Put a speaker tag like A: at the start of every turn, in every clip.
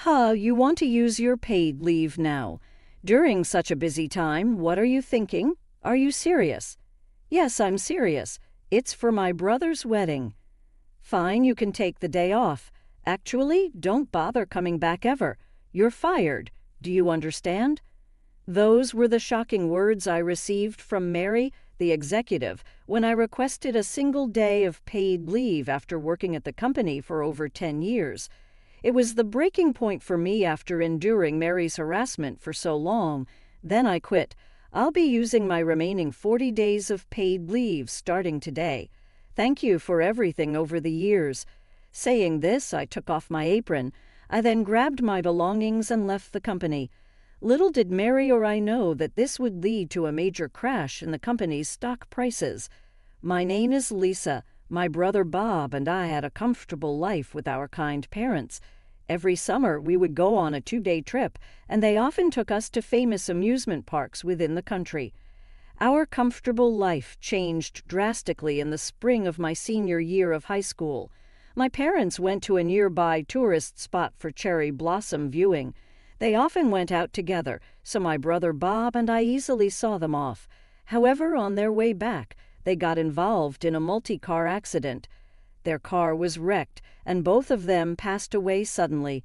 A: You want to use your paid leave now. During such a busy time, what are you thinking? Are you serious? Yes, I'm serious. It's for my brother's wedding. Fine, you can take the day off. Actually, don't bother coming back ever. You're fired. Do you understand? Those were the shocking words I received from Mary, the executive, when I requested a single day of paid leave after working at the company for over 10 years. It was the breaking point for me after enduring Mary's harassment for so long. Then I quit. I'll be using my remaining 40 days of paid leave starting today. Thank you for everything over the years. Saying this, I took off my apron. I then grabbed my belongings and left the company. Little did Mary or I know that this would lead to a major crash in the company's stock prices. My name is Lisa. My brother Bob and I had a comfortable life with our kind parents. Every summer we would go on a 2-day trip, and they often took us to famous amusement parks within the country. Our comfortable life changed drastically in the spring of my senior year of high school. My parents went to a nearby tourist spot for cherry blossom viewing. They often went out together, so my brother Bob and I easily saw them off. However, on their way back, they got involved in a multi-car accident. Their car was wrecked, and both of them passed away suddenly.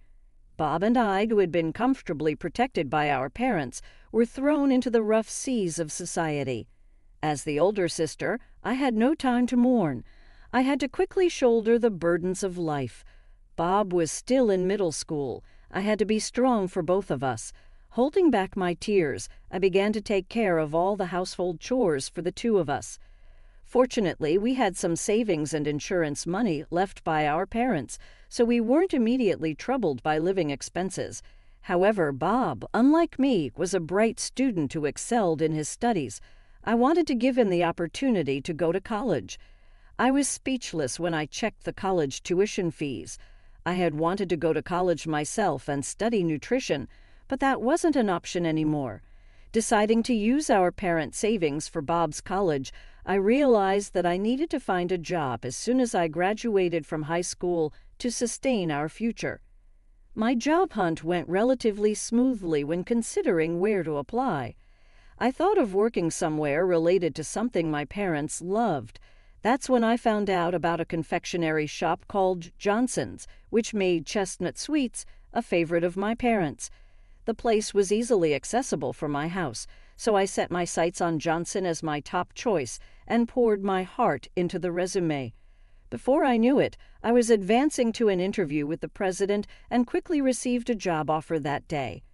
A: Bob and I, who had been comfortably protected by our parents, were thrown into the rough seas of society. As the older sister, I had no time to mourn. I had to quickly shoulder the burdens of life. Bob was still in middle school. I had to be strong for both of us. Holding back my tears, I began to take care of all the household chores for the two of us. Fortunately, we had some savings and insurance money left by our parents, so we weren't immediately troubled by living expenses. However, Bob, unlike me, was a bright student who excelled in his studies. I wanted to give him the opportunity to go to college. I was speechless when I checked the college tuition fees. I had wanted to go to college myself and study nutrition, but that wasn't an option anymore. Deciding to use our parents' savings for Bob's college, I realized that I needed to find a job as soon as I graduated from high school to sustain our future. My job hunt went relatively smoothly when considering where to apply. I thought of working somewhere related to something my parents loved. That's when I found out about a confectionery shop called Johnson's, which made chestnut sweets, a favorite of my parents. The place was easily accessible from my house, so I set my sights on Johnson as my top choice and poured my heart into the resume. Before I knew it, I was advancing to an interview with the president and quickly received a job offer that day.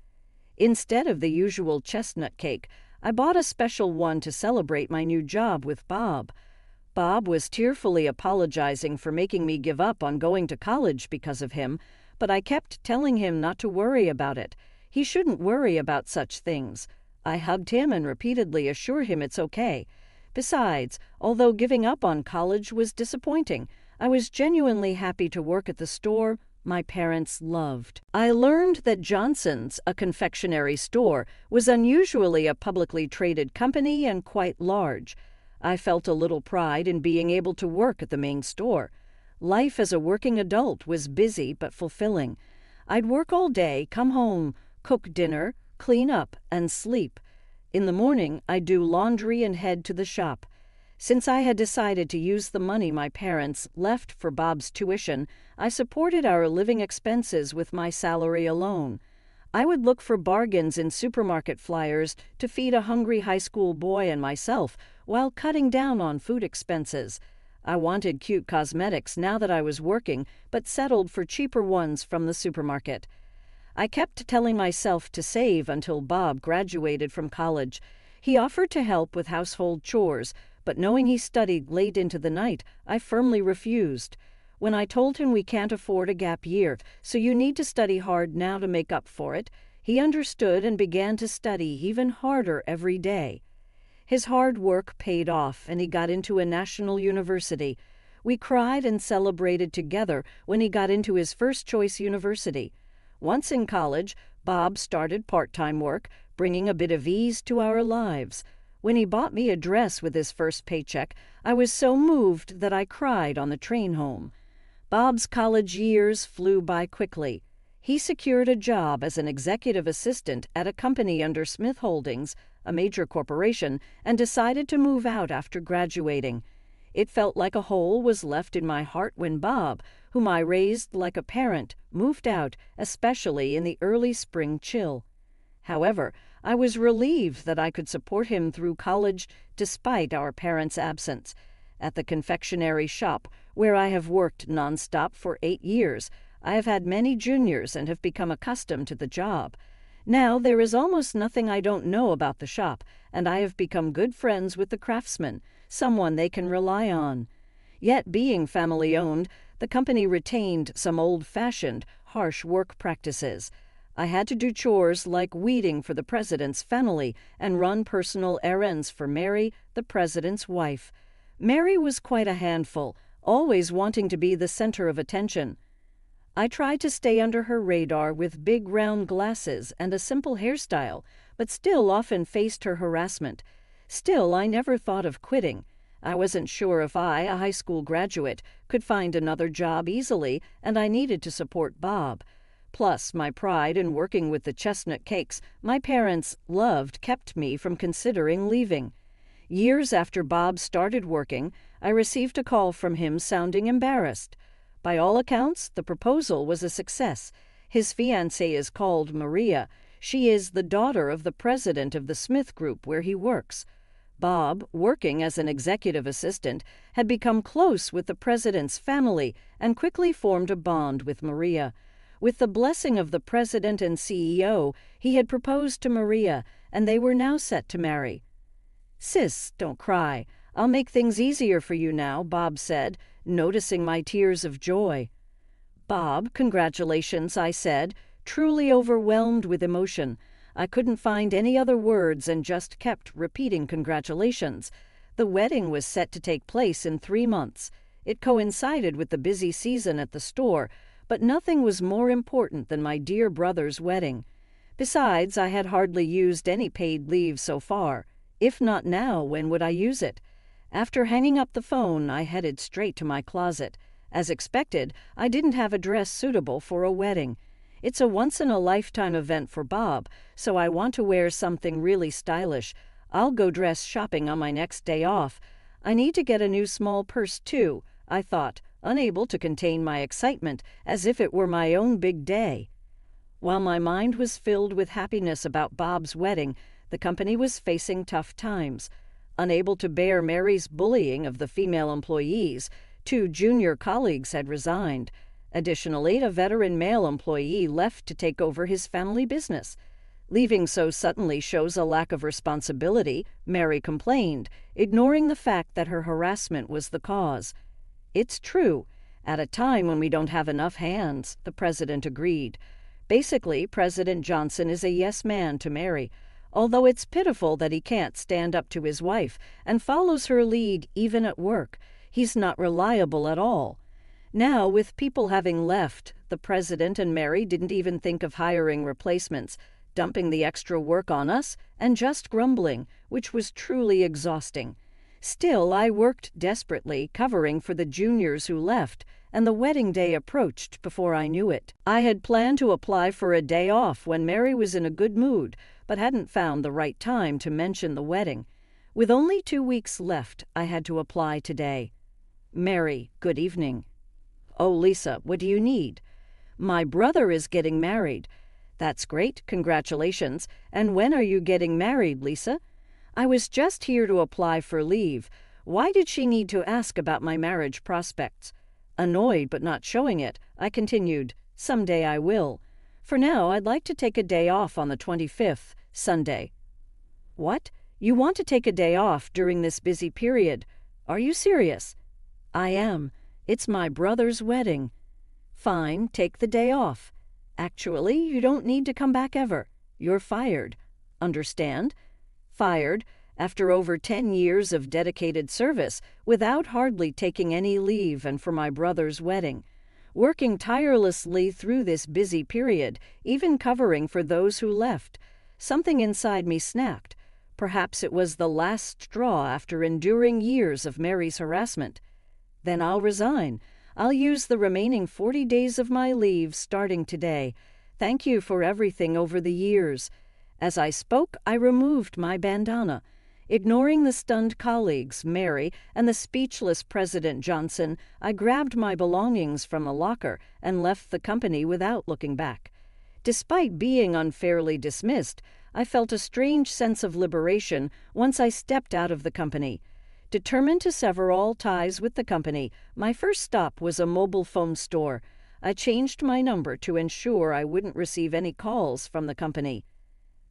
A: Instead of the usual chestnut cake, I bought a special one to celebrate my new job with Bob. Bob was tearfully apologizing for making me give up on going to college because of him, but I kept telling him not to worry about it. He shouldn't worry about such things. I hugged him and repeatedly assured him it's okay. Besides, although giving up on college was disappointing, I was genuinely happy to work at the store my parents loved. I learned that Johnson's, a confectionery store, was unusually a publicly traded company and quite large. I felt a little pride in being able to work at the main store. Life as a working adult was busy but fulfilling. I'd work all day, come home, cook dinner, clean up, and sleep. In the morning, I'd do laundry and head to the shop. Since I had decided to use the money my parents left for Bob's tuition, I supported our living expenses with my salary alone. I would look for bargains in supermarket flyers to feed a hungry high school boy and myself while cutting down on food expenses. I wanted cute cosmetics now that I was working, but settled for cheaper ones from the supermarket. I kept telling myself to save until Bob graduated from college. He offered to help with household chores, but knowing he studied late into the night, I firmly refused. When I told him we can't afford a gap year, so you need to study hard now to make up for it, he understood and began to study even harder every day. His hard work paid off, and he got into a national university. We cried and celebrated together when he got into his first-choice university. Once in college, Bob started part-time work, bringing a bit of ease to our lives. When he bought me a dress with his first paycheck, I was so moved that I cried on the train home. Bob's college years flew by quickly. He secured a job as an executive assistant at a company under Smith Holdings, a major corporation, and decided to move out after graduating. It felt like a hole was left in my heart when Bob, whom I raised like a parent, moved out, especially in the early spring chill. However, I was relieved that I could support him through college despite our parents' absence. At the confectionery shop, where I have worked nonstop for 8 years, I have had many juniors and have become accustomed to the job. Now there is almost nothing I don't know about the shop, and I have become good friends with the craftsman, someone they can rely on. Yet, being family-owned, the company retained some old-fashioned, harsh work practices. I had to do chores like weeding for the president's family and run personal errands for Mary, the president's wife. Mary was quite a handful, always wanting to be the center of attention. I tried to stay under her radar with big round glasses and a simple hairstyle, but still often faced her harassment. Still, I never thought of quitting. I wasn't sure if I, a high school graduate, could find another job easily, and I needed to support Bob. Plus, my pride in working with the chestnut cakes my parents loved kept me from considering leaving. Years after Bob started working, I received a call from him sounding embarrassed. By all accounts, the proposal was a success. His fiancée is called Maria. She is the daughter of the president of the Smith Group where he works. Bob, working as an executive assistant, had become close with the president's family and quickly formed a bond with Maria. With the blessing of the president and CEO, he had proposed to Maria, and they were now set to marry. "Sis, don't cry. I'll make things easier for you now," Bob said, noticing my tears of joy. "Bob, congratulations," I said, truly overwhelmed with emotion. I couldn't find any other words and just kept repeating congratulations. The wedding was set to take place in 3 months. It coincided with the busy season at the store, but nothing was more important than my dear brother's wedding. Besides, I had hardly used any paid leave so far. If not now, when would I use it? After hanging up the phone, I headed straight to my closet. As expected, I didn't have a dress suitable for a wedding. It's a once-in-a-lifetime event for Bob, so I want to wear something really stylish. I'll go dress shopping on my next day off. I need to get a new small purse, too, I thought, unable to contain my excitement, as if it were my own big day. While my mind was filled with happiness about Bob's wedding, the company was facing tough times. Unable to bear Mary's bullying of the female employees, 2 junior colleagues had resigned. Additionally, a veteran male employee left to take over his family business. Leaving so suddenly shows a lack of responsibility, Mary complained, ignoring the fact that her harassment was the cause. "It's true. At a time when we don't have enough hands," the president agreed. Basically, President Johnson is a yes man to Mary, although it's pitiful that he can't stand up to his wife and follows her lead even at work. He's not reliable at all. Now, with people having left, the president and Mary didn't even think of hiring replacements, dumping the extra work on us and just grumbling, which was truly exhausting. Still, I worked desperately, covering for the juniors who left, and the wedding day approached before I knew it. I had planned to apply for a day off when Mary was in a good mood, but hadn't found the right time to mention the wedding. With only 2 weeks left, I had to apply today. "Mary, good evening." "Oh, Lisa, what do you need?" "My brother is getting married." "That's great, congratulations. And when are you getting married, Lisa?" "I was just here to apply for leave." Why did she need to ask about my marriage prospects? Annoyed but not showing it, I continued, "Someday I will. For now, I'd like to take a day off on the 25th, Sunday." "What? You want to take a day off during this busy period? Are you serious?" "I am. It's my brother's wedding." "Fine, take the day off. Actually, you don't need to come back ever. You're fired. Understand? Fired, after over 10 years of dedicated service, without hardly taking any leave and for my brother's wedding. Working tirelessly through this busy period, even covering for those who left. Something inside me snapped. Perhaps it was the last straw after enduring years of Mary's harassment. Then I'll resign. I'll use the remaining 40 days of my leave starting today. Thank you for everything over the years." As I spoke, I removed my bandana. Ignoring the stunned colleagues, Mary, and the speechless President Johnson, I grabbed my belongings from a locker and left the company without looking back. Despite being unfairly dismissed, I felt a strange sense of liberation once I stepped out of the company. Determined to sever all ties with the company, my first stop was a mobile phone store. I changed my number to ensure I wouldn't receive any calls from the company.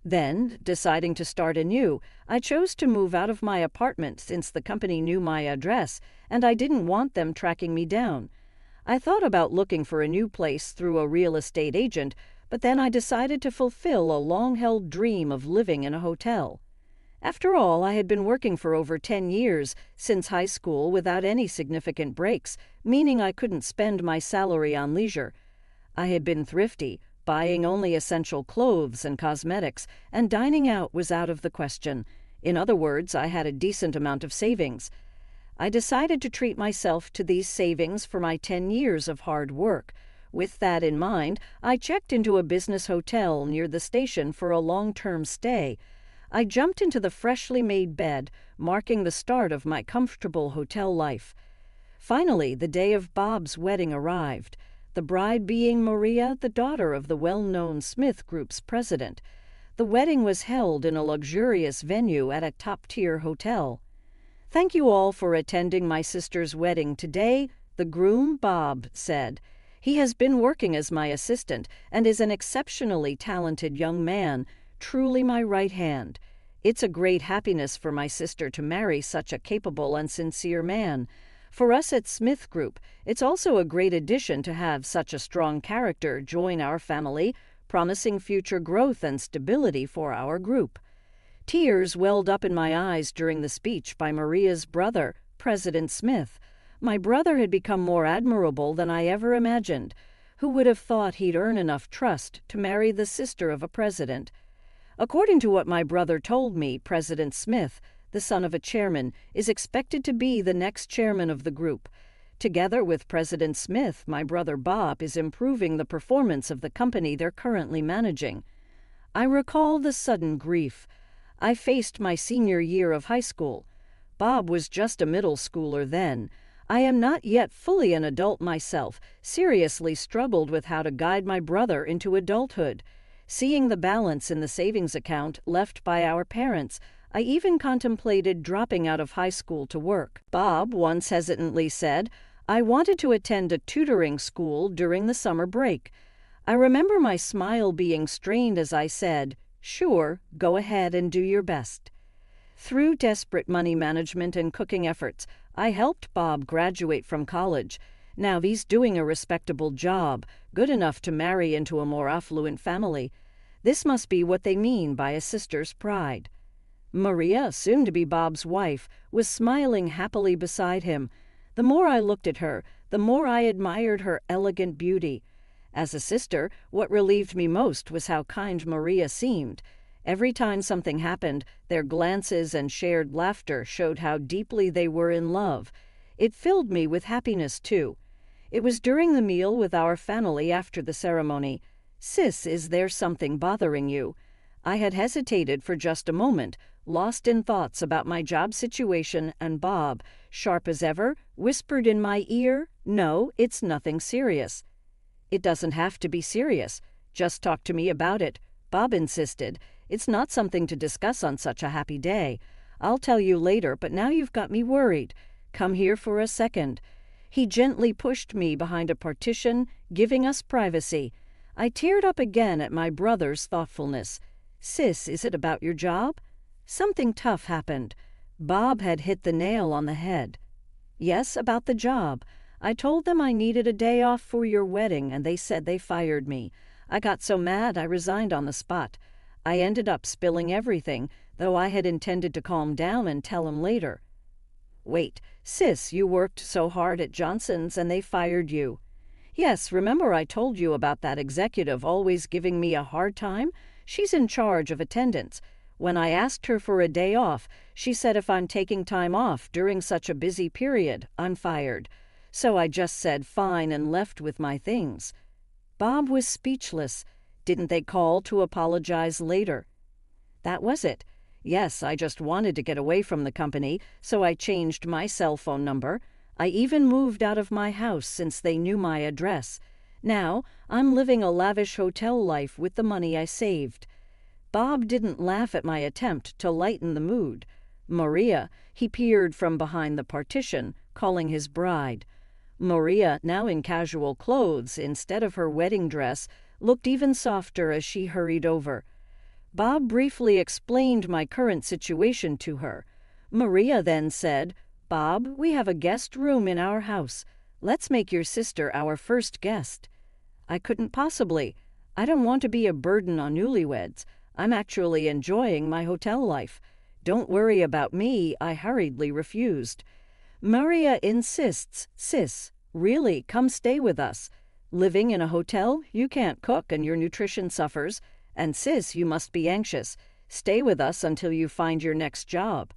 A: Then, deciding to start anew, I chose to move out of my apartment since the company knew my address and I didn't want them tracking me down. I thought about looking for a new place through a real estate agent, but then I decided to fulfill a long-held dream of living in a hotel. After all, I had been working for over 10 years since high school without any significant breaks, meaning I couldn't spend my salary on leisure. I had been thrifty, buying only essential clothes and cosmetics, and dining out was out of the question. In other words, I had a decent amount of savings. I decided to treat myself to these savings for my 10 years of hard work. With that in mind, I checked into a business hotel near the station for a long-term stay. I jumped into the freshly made bed, marking the start of my comfortable hotel life. Finally, the day of Bob's wedding arrived, the bride being Maria, the daughter of the well-known Smith Group's president. The wedding was held in a luxurious venue at a top-tier hotel. "Thank you all for attending my sister's wedding today," the groom, Bob, said. "He has been working as my assistant and is an exceptionally talented young man, truly my right hand. It's a great happiness for my sister to marry such a capable and sincere man. For us at Smith Group, it's also a great addition to have such a strong character join our family, promising future growth and stability for our group." Tears welled up in my eyes during the speech by Maria's brother, President Smith. My brother had become more admirable than I ever imagined. Who would have thought he'd earn enough trust to marry the sister of a president? According to what my brother told me, President Smith, the son of a chairman, is expected to be the next chairman of the group. Together with President Smith, my brother Bob is improving the performance of the company they're currently managing. I recall the sudden grief. I faced my senior year of high school. Bob was just a middle schooler then. I am not yet fully an adult myself, seriously struggled with how to guide my brother into adulthood. Seeing the balance in the savings account left by our parents, I even contemplated dropping out of high school to work. Bob once hesitantly said, "I wanted to attend a tutoring school during the summer break." I remember my smile being strained as I said, "Sure, go ahead and do your best." Through desperate money management and cooking efforts, I helped Bob graduate from college. Now he's doing a respectable job, good enough to marry into a more affluent family. This must be what they mean by a sister's pride. Maria, soon to be Bob's wife, was smiling happily beside him. The more I looked at her, the more I admired her elegant beauty. As a sister, what relieved me most was how kind Maria seemed. Every time something happened, their glances and shared laughter showed how deeply they were in love. It filled me with happiness, too. It was during the meal with our family after the ceremony. "Sis, is there something bothering you?" I had hesitated for just a moment, lost in thoughts about my job situation, and Bob, sharp as ever, whispered in my ear, "No, it's nothing serious." "It doesn't have to be serious. Just talk to me about it," Bob insisted. "It's not something to discuss on such a happy day. I'll tell you later, but now you've got me worried. Come here for a second." He gently pushed me behind a partition, giving us privacy. I teared up again at my brother's thoughtfulness. "Sis, is it about your job?" Something tough happened. Bob had hit the nail on the head. "Yes, about the job. I told them I needed a day off for your wedding, and they said they fired me. I got so mad I resigned on the spot. I ended up spilling everything, though I had intended to calm down and tell him later." "Wait, sis, you worked so hard at Johnson's and they fired you." "Yes, remember I told you about that executive always giving me a hard time? She's in charge of attendance. When I asked her for a day off, she said if I'm taking time off during such a busy period, I'm fired. So I just said fine and left with my things." Bob was speechless. Didn't they call to apologize later? That was it. Yes, I just wanted to get away from the company, so I changed my cell phone number. I even moved out of my house since they knew my address. Now, I'm living a lavish hotel life with the money I saved. Bob didn't laugh at my attempt to lighten the mood. Maria, he peered from behind the partition, calling his bride. Maria, now in casual clothes instead of her wedding dress, looked even softer as she hurried over. Bob briefly explained my current situation to her. Maria then said, "Bob, we have a guest room in our house. Let's make your sister our first guest." I couldn't possibly. I don't want to be a burden on newlyweds. I'm actually enjoying my hotel life. Don't worry about me, I hurriedly refused. Maria insists, "Sis, really, come stay with us. Living in a hotel, you can't cook and your nutrition suffers. And sis, you must be anxious. Stay with us until you find your next job."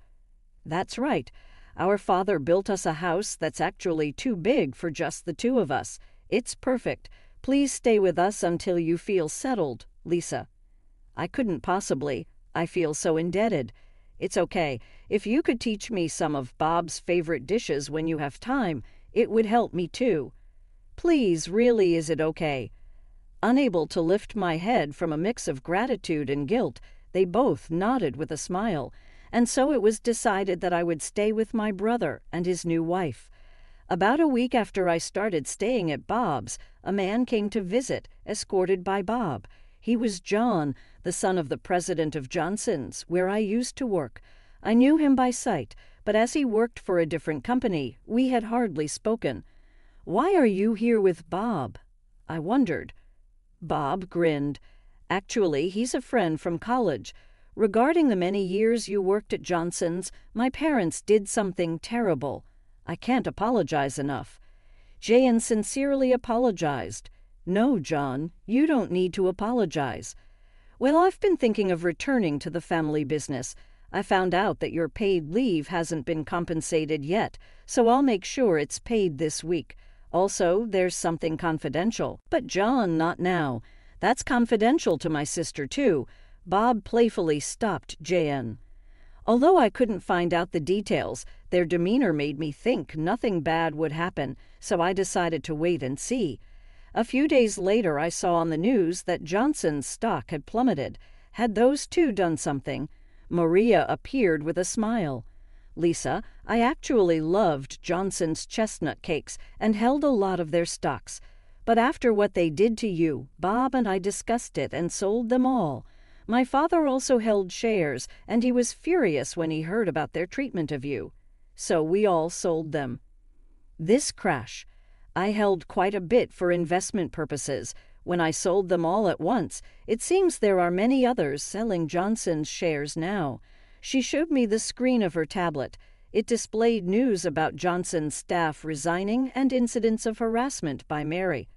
A: That's right. Our father built us a house that's actually too big for just the two of us. It's perfect. Please stay with us until you feel settled, Lisa. I couldn't possibly. I feel so indebted. It's okay. If you could teach me some of Bob's favorite dishes when you have time, it would help me too. Please, really, is it okay? Unable to lift my head from a mix of gratitude and guilt, they both nodded with a smile, and so it was decided that I would stay with my brother and his new wife. About a week after I started staying at Bob's, a man came to visit, escorted by Bob. He was John, the son of the president of Johnson's, where I used to work. I knew him by sight, but as he worked for a different company, we had hardly spoken. "Why are you here with Bob?" I wondered. Bob grinned. "Actually, he's a friend from college. Regarding the many years you worked at Johnson's, my parents did something terrible. I can't apologize enough." Jan sincerely apologized. "No, John, you don't need to apologize." "Well, I've been thinking of returning to the family business. I found out that your paid leave hasn't been compensated yet, so I'll make sure it's paid this week. Also, there's something confidential." "But John, not now. That's confidential to my sister, too." Bob playfully stopped Jan. Although I couldn't find out the details, their demeanor made me think nothing bad would happen, so I decided to wait and see. A few days later, I saw on the news that Johnson's stock had plummeted. Had those two done something? Maria appeared with a smile. "Lisa, I actually loved Johnson's chestnut cakes and held a lot of their stocks. But after what they did to you, Bob and I discussed it and sold them all. My father also held shares, and he was furious when he heard about their treatment of you. So we all sold them." This crash. I held quite a bit for investment purposes. When I sold them all at once, it seems there are many others selling Johnson's shares now. She showed me the screen of her tablet. It displayed news about Johnson's staff resigning and incidents of harassment by Mary.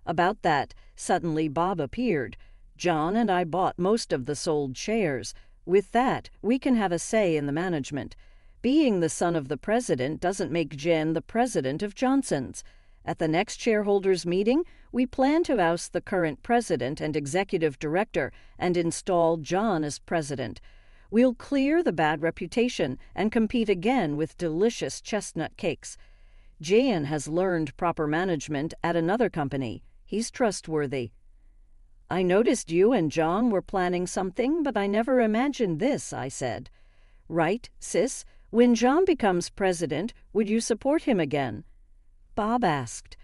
A: About that, suddenly Bob appeared. "John and I bought most of the sold shares. With that, we can have a say in the management. Being the son of the president doesn't make Jen the president of Johnson's. At the next shareholders' meeting, we plan to oust the current president and executive director and install John as president. We'll clear the bad reputation and compete again with delicious chestnut cakes. Jan has learned proper management at another company. He's trustworthy." "I noticed you and John were planning something, but I never imagined this," I said. "Right, sis? When John becomes president, would you support him again?" Bob asked.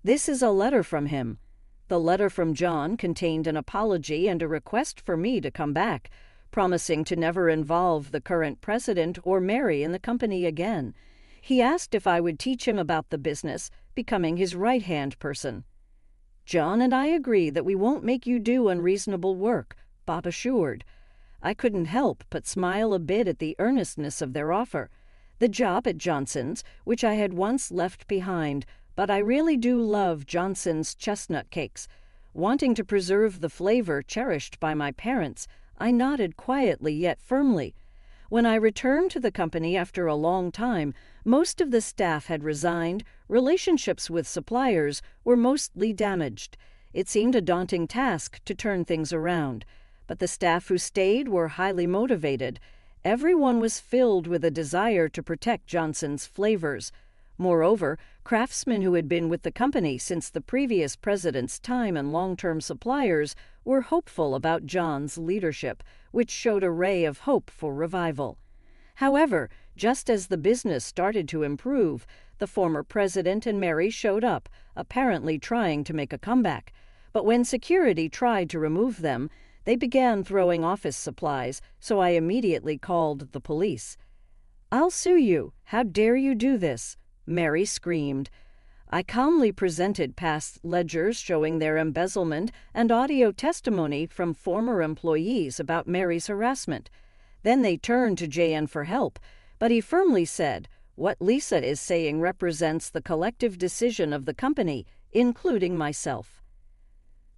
A: "This is a letter from him." The letter from John contained an apology and a request for me to come back, promising to never involve the current president or Mary in the company again. He asked if I would teach him about the business, becoming his right-hand person. "John and I agree that we won't make you do unreasonable work," Bob assured. I couldn't help but smile a bit at the earnestness of their offer. The job at Johnson's, which I had once left behind, but I really do love Johnson's chestnut cakes. Wanting to preserve the flavor cherished by my parents, I nodded quietly yet firmly. When I returned to the company after a long time, most of the staff had resigned, relationships with suppliers were mostly damaged. It seemed a daunting task to turn things around, but the staff who stayed were highly motivated. Everyone was filled with a desire to protect Johnson's flavors. Moreover, craftsmen who had been with the company since the previous president's time and long-term suppliers were hopeful about John's leadership, which showed a ray of hope for revival. However, just as the business started to improve, the former president and Mary showed up, apparently trying to make a comeback. But when security tried to remove them, they began throwing office supplies, so I immediately called the police. "I'll sue you. How dare you do this?" Mary screamed. I calmly presented past ledgers showing their embezzlement and audio testimony from former employees about Mary's harassment. Then they turned to JN for help, but he firmly said, "What Lisa is saying represents the collective decision of the company, including myself."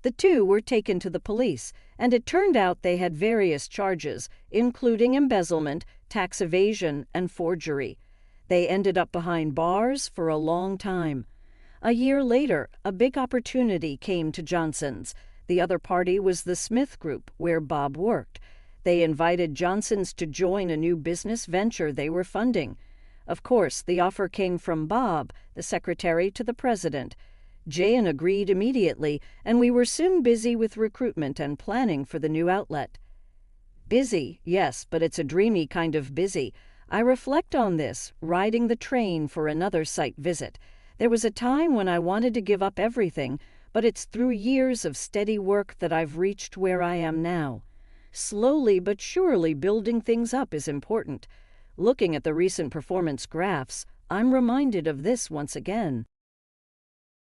A: The two were taken to the police, and it turned out they had various charges, including embezzlement, tax evasion, and forgery. They ended up behind bars for a long time. A year later, a big opportunity came to Johnson's. The other party was the Smith Group, where Bob worked. They invited Johnson's to join a new business venture they were funding. Of course, the offer came from Bob, the secretary to the president. Jan agreed immediately, and we were soon busy with recruitment and planning for the new outlet. Busy, yes, but it's a dreamy kind of busy. I reflect on this, riding the train for another site visit. There was a time when I wanted to give up everything, but it's through years of steady work that I've reached where I am now. Slowly but surely building things up is important. Looking at the recent performance graphs, I'm reminded of this once again.